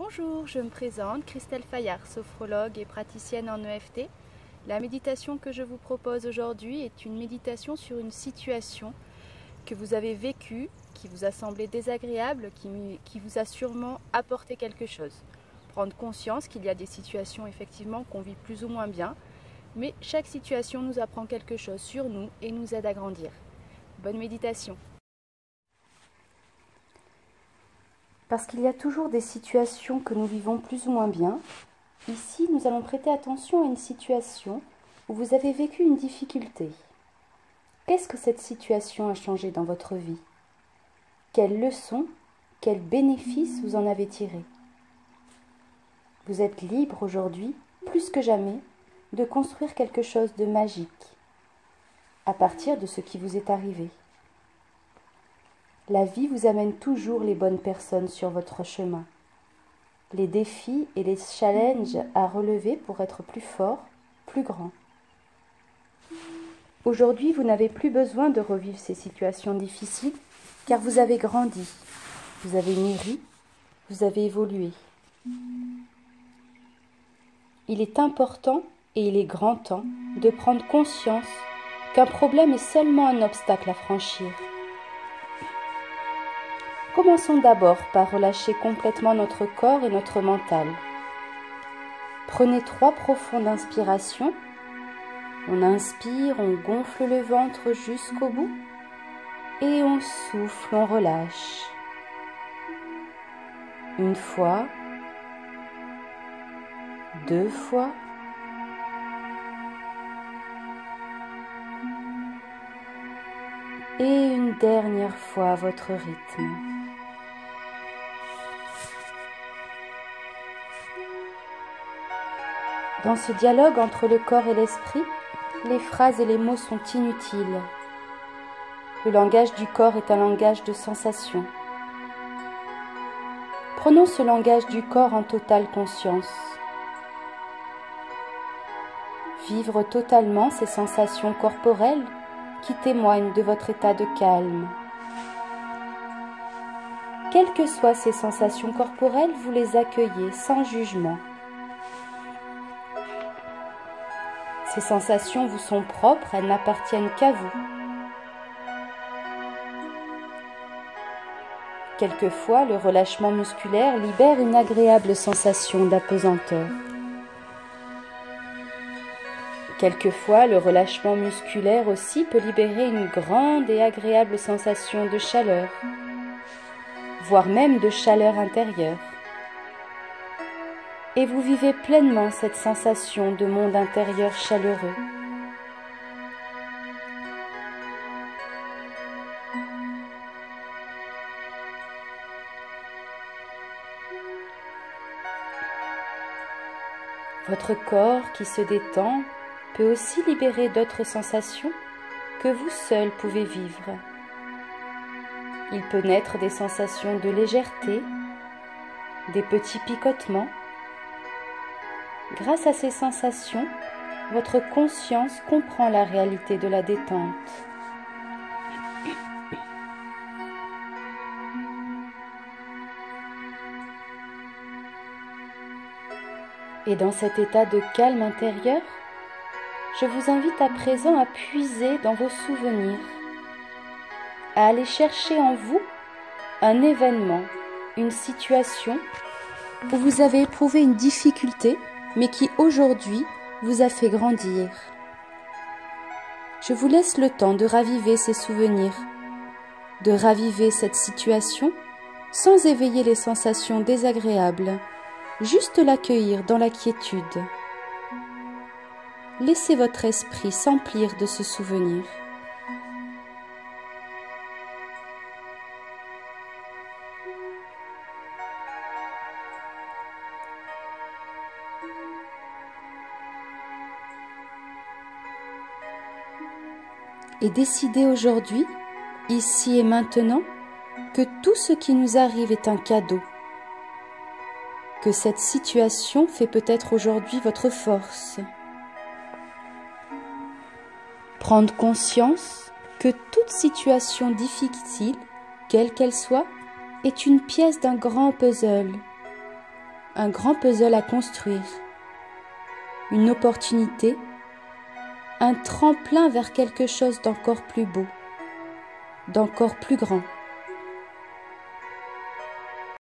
Bonjour, je me présente, Christelle Fayard, sophrologue et praticienne en EFT. La méditation que je vous propose aujourd'hui est une méditation sur une situation que vous avez vécue, qui vous a semblé désagréable, qui vous a sûrement apporté quelque chose. Prendre conscience qu'il y a des situations effectivement qu'on vit plus ou moins bien, mais chaque situation nous apprend quelque chose sur nous et nous aide à grandir. Bonne méditation. Parce qu'il y a toujours des situations que nous vivons plus ou moins bien, ici nous allons prêter attention à une situation où vous avez vécu une difficulté. Qu'est-ce que cette situation a changé dans votre vie? Quelles leçons, quels bénéfices vous en avez tirés? Vous êtes libre aujourd'hui, plus que jamais, de construire quelque chose de magique à partir de ce qui vous est arrivé. La vie vous amène toujours les bonnes personnes sur votre chemin. Les défis et les challenges à relever pour être plus fort, plus grand. Aujourd'hui, vous n'avez plus besoin de revivre ces situations difficiles car vous avez grandi, vous avez mûri, vous avez évolué. Il est important et il est grand temps de prendre conscience qu'un problème est seulement un obstacle à franchir. Commençons d'abord par relâcher complètement notre corps et notre mental. Prenez 3 profondes inspirations. On inspire, on gonfle le ventre jusqu'au bout et on souffle, on relâche. Une fois, 2 fois, et une dernière fois à votre rythme. Dans ce dialogue entre le corps et l'esprit, les phrases et les mots sont inutiles. Le langage du corps est un langage de sensation. Prenons ce langage du corps en totale conscience. Vivre totalement ces sensations corporelles qui témoignent de votre état de calme. Quelles que soient ces sensations corporelles, vous les accueillez sans jugement. Ces sensations vous sont propres, elles n'appartiennent qu'à vous. Quelquefois, le relâchement musculaire libère une agréable sensation d'apesanteur. Quelquefois, le relâchement musculaire aussi peut libérer une grande et agréable sensation de chaleur, voire même de chaleur intérieure. Et vous vivez pleinement cette sensation de monde intérieur chaleureux. Votre corps qui se détend peut aussi libérer d'autres sensations que vous seul pouvez vivre. Il peut naître des sensations de légèreté, des petits picotements. Grâce à ces sensations, votre conscience comprend la réalité de la détente. Et dans cet état de calme intérieur, je vous invite à présent à puiser dans vos souvenirs, à aller chercher en vous un événement, une situation où vous avez éprouvé une difficulté, mais qui aujourd'hui vous a fait grandir. Je vous laisse le temps de raviver ces souvenirs, de raviver cette situation sans éveiller les sensations désagréables, juste l'accueillir dans la quiétude. Laissez votre esprit s'emplir de ce souvenir. Et décidez aujourd'hui, ici et maintenant, que tout ce qui nous arrive est un cadeau, que cette situation fait peut-être aujourd'hui votre force. Prendre conscience que toute situation difficile, quelle qu'elle soit, est une pièce d'un grand puzzle, un grand puzzle à construire, une opportunité, un tremplin vers quelque chose d'encore plus beau, d'encore plus grand.